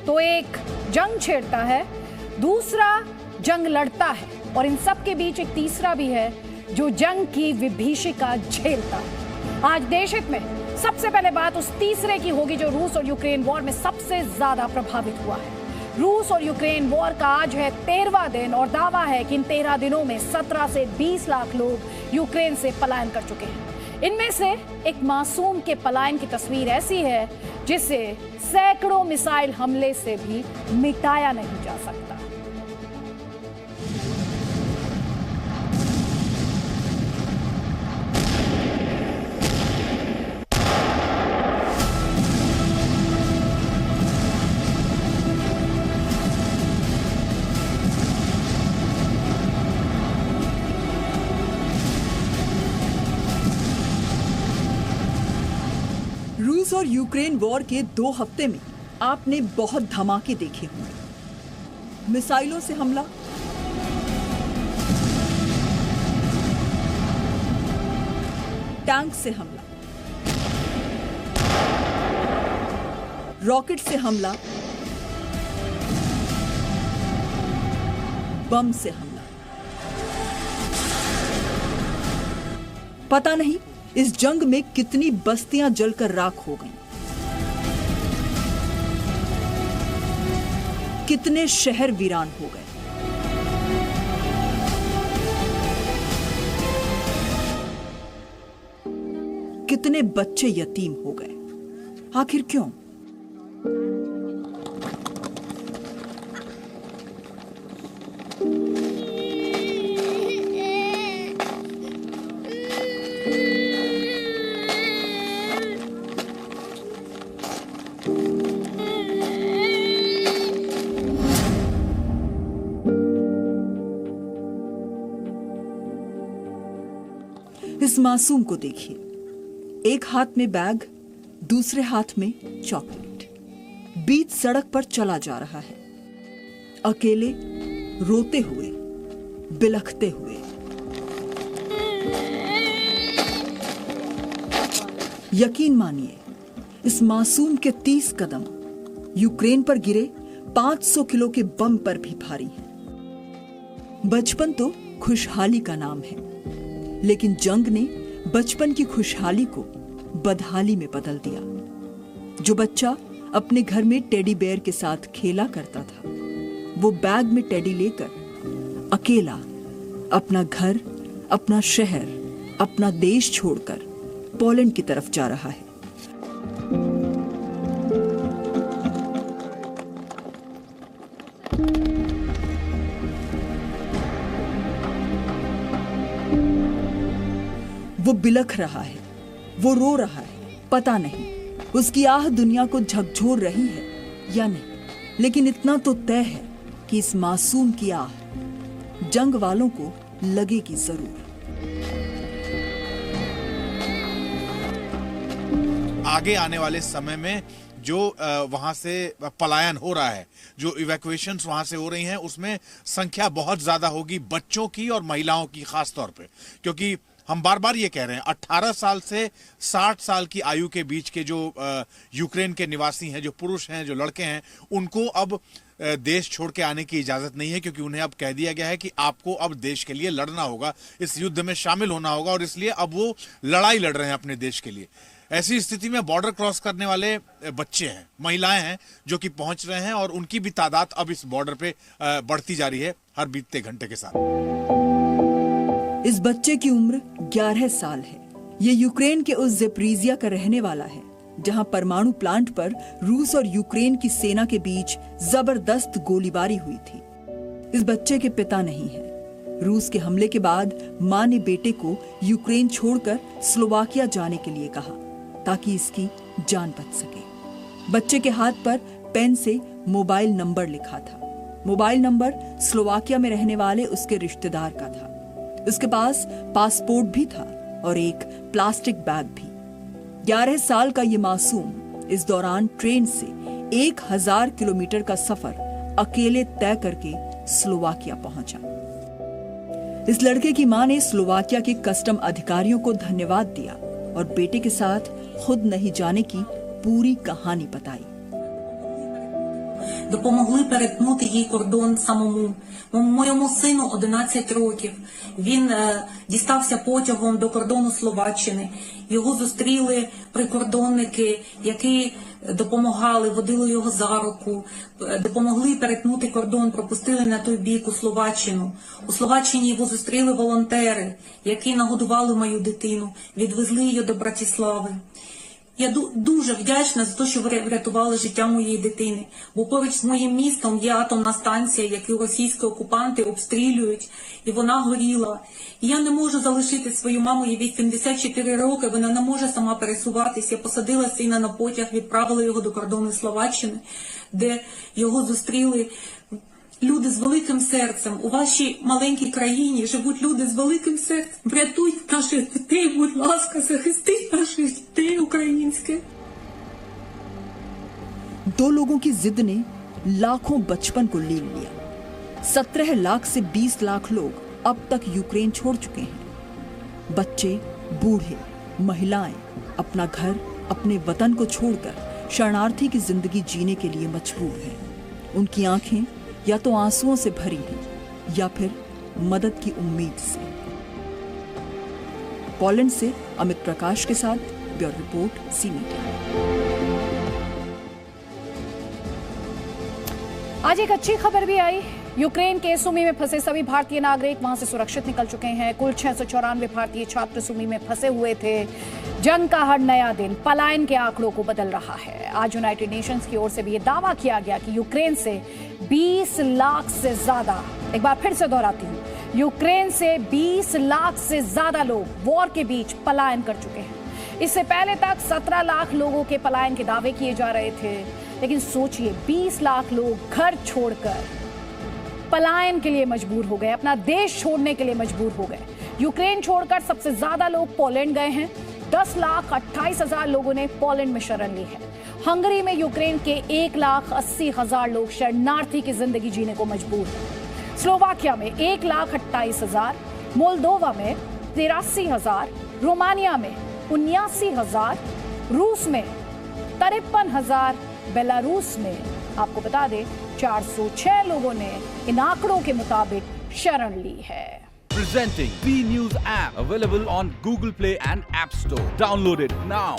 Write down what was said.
तो एक जंग छेड़ता है, दूसरा जंग लड़ता है और इन सब के बीच एक तीसरा भी है जो जंग की विभीषिका झेलता है। आज देश हित में सबसे पहले बात उस तीसरे की होगी जो रूस और यूक्रेन वॉर में सबसे ज्यादा प्रभावित हुआ है। रूस और यूक्रेन वॉर का आज है 13वां दिन और दावा है कि इन 13 दिनों में 17 से 20 लाख लोग यूक्रेन से पलायन कर चुके हैं। इनमें से एक मासूम के पलायन की तस्वीर ऐसी है जिसे सैकड़ों मिसाइल हमले से भी मिटाया नहीं जा सकता। रूस और यूक्रेन वॉर के 2 हफ्ते में आपने बहुत धमाके देखे होंगे। मिसाइलों से हमला, टैंक से हमला, रॉकेट से हमला, बम से हमला। पता नहीं इस जंग में कितनी बस्तियां जलकर राख हो गईं, कितने शहर वीरान हो गए। कितने बच्चे यतीम हो गए। आखिर क्यों? इस मासूम को देखिए, एक हाथ में बैग, दूसरे हाथ में चॉकलेट, बीच सड़क पर चला जा रहा है, अकेले, रोते हुए, बिलखते हुए। यकीन मानिए, इस मासूम के 30 कदम यूक्रेन पर गिरे 500 किलो के बम पर भी भारी हैं। बचपन तो खुशहाली का नाम है, लेकिन जंग ने बचपन की खुशहाली को बदहाली में बदल दिया। जो बच्चा अपने घर में टेडी बेयर के साथ खेला करता था, वो बैग में टेडी लेकर अकेला अपना घर, अपना शहर, अपना देश छोड़कर पोलैंड की तरफ जा रहा है। वो बिलख रहा है, वो रो रहा है, पता नहीं उसकी आह दुनिया को झकझोर रही है या नहीं, लेकिन इतना तो तय है कि इस मासूम की आह जंग वालों को लगेगी जरूर। आगे आने वाले समय में जो वहां से पलायन हो रहा है, जो इवैक्यूएशंस वहां से हो रही हैं, उसमें संख्या बहुत ज्यादा होगी बच्चों की और महिलाओं की खास तौर पे, क्योंकि हम बार बार ये कह रहे हैं 18 साल से 60 साल की आयु के बीच के जो यूक्रेन के निवासी हैं, जो पुरुष हैं, जो लड़के हैं, उनको अब देश छोड़ के आने की इजाजत नहीं है, क्योंकि उन्हें अब कह दिया गया है कि आपको अब देश के लिए लड़ना होगा, इस युद्ध में शामिल होना होगा, और इसलिए अब वो लड़ाई लड़ रहे हैं अपने देश के लिए। ऐसी स्थिति में बॉर्डर क्रॉस करने वाले बच्चे हैं, महिलाएं हैं जो कि पहुंच रहे हैं, और उनकी भी तादाद अब इस बॉर्डर पे बढ़ती जा रही है हर बीतते घंटे के साथ। इस बच्चे की उम्र 11 साल है। ये यूक्रेन के उस ज़ेपरीजिया का रहने वाला है जहां परमाणु प्लांट पर रूस और यूक्रेन की सेना के बीच जबरदस्त गोलीबारी हुई थी। इस बच्चे के पिता नहीं है। रूस के हमले के बाद मां ने बेटे को यूक्रेन छोड़कर स्लोवाकिया जाने के लिए कहा ताकि इसकी जान बच सके। बच्चे के हाथ पर पेन से मोबाइल नंबर लिखा था। मोबाइल नंबर स्लोवाकिया में रहने वाले उसके रिश्तेदार का था। उसके पास पासपोर्ट भी था और एक प्लास्टिक बैग भी। 11 साल का ये मासूम इस दौरान ट्रेन से 1000 किलोमीटर का सफर अकेले तय करके स्लोवाकिया पहुंचा। इस लड़के की मां ने स्लोवाकिया के कस्टम अधिकारियों को धन्यवाद दिया और बेटे के साथ खुद नहीं जाने की पूरी कहानी बताई। допомогли перетнути їй кордон самому. Моєму сину 11 років. Він дістався потягом до кордону Словаччини. Його зустріли прикордонники, які допомагали, водили його за руку, допомогли перетнути кордон, пропустили на той бік у Словаччину. У Словаччині його зустріли волонтери, які нагодували мою дитину, відвезли її до Братислави. Я дуже вдячна за те, що ви врятували життя моєї дитини, бо поруч з моїм містом є атомна станція, яку російські окупанти обстрілюють, і вона горіла. І я не можу залишити свою маму, їй 84 роки, вона не може сама пересуватися. Я посадила сина на потяг, відправила його до кордону Словаччини, де його зустріли люди з великим серцем. У вашій маленькій країні живуть люди з великим серцем. Врятуйте наших дітей, будь ласка, захистіть наших дітей українських. 2 लोगों की जिद ने लाखों बचपन को ले लिया। 17 लाख से 20 लाख लोग अब तक यूक्रेन छोड़ चुके हैं। बच्चे, बूढ़े, महिलाएं अपना घर, अपने वतन को छोड़कर शरणार्थी की जिंदगी जीने के लिए मजबूर हैं। उनकी आंखें या तो आंसुओं से भरी हैं या फिर मदद की उम्मीद से। पोलैंड से अमित प्रकाश के साथ ब्यूरो रिपोर्ट, सी मीडिया। आज एक अच्छी खबर भी आई। यूक्रेन के सुमी में फंसे सभी भारतीय नागरिक वहां से सुरक्षित निकल चुके हैं। कुल 694 भारतीय छात्र सुमी में फंसे हुए थे। जंग का हर नया दिन पलायन के आंकड़ों को बदल रहा है। आज यूनाइटेड नेशंस की ओर से भी ये दावा किया गया कि यूक्रेन से 20 लाख से ज्यादा, एक बार फिर से दोहराती हूँ, यूक्रेन से 20 लाख से ज्यादा लोग वॉर के बीच पलायन कर चुके हैं। इससे पहले तक 17 लाख लोगों के पलायन के दावे किए जा रहे थे, लेकिन सोचिए 20 लाख लोग घर छोड़कर पलायन के लिए मजबूर हो गए, अपना देश छोड़ने के लिए मजबूर हो गए। यूक्रेन छोड़कर सबसे ज्यादा लोग पोलैंड गए हैं। 10,28,000 लोगों ने पोलैंड में शरण ली है। हंगरी में यूक्रेन के 1,80,000 लोग शरणार्थी की जिंदगी जीने को मजबूर हैं। स्लोवाकिया में 1,28,000, मोल्दोवा में 83,000, रोमानिया में 79,000, रूस में 53,000, बेलारूस में आपको बता दें 406 लोगों ने इन आंकड़ों के मुताबिक शरण ली है। Presenting B News app, available on Google Play and App Store. Download it now.